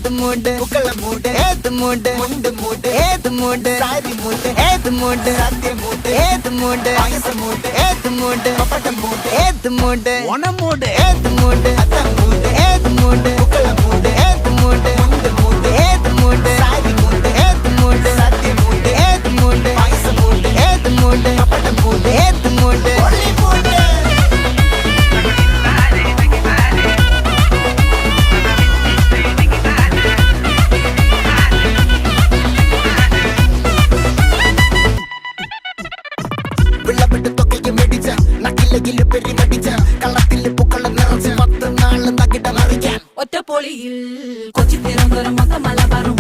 ഏത് മൂട് പുക്കള മൂട് ഏത് മൂട് മുണ്ട് മൂട് ഏത് മൂട് സാരി മൂട് ഏത് മൂട് സദ്യ മൂട് ഏത് മൂട് പായസ മൂട് ഏത് മൂട് പപ്പടം മൂട് ഏത് മൂട് ഓണം മൂട് ഏത് മൂട് അത്തം മൂട് ഏത് മൂട് പുക്കള മൂട് ഏത് മൂട് മുണ്ട് മൂട് ഏത് മൂട് സാരി മൂട് ഏത് മൂട് സദ്യ മൂട് ഏത് മൂട് പായസ മൂട് ഏത് മൂട് പപ്പടം മൂട് ഏത് മൂട് ഒളി മൂട് വിളവെട്ട് തൊക്കയും വെടിച്ച നക്കിലകില് പെരുമടിച്ച കള്ളത്തില് പൂക്കള നിറച്ച് 10 നാള് തകിട മറിക്കാൻ ഒറ്റപ്പൊളിയിൽ കൊച്ചി തിരുവനന്തപുരം മൊത്തം മലബാറും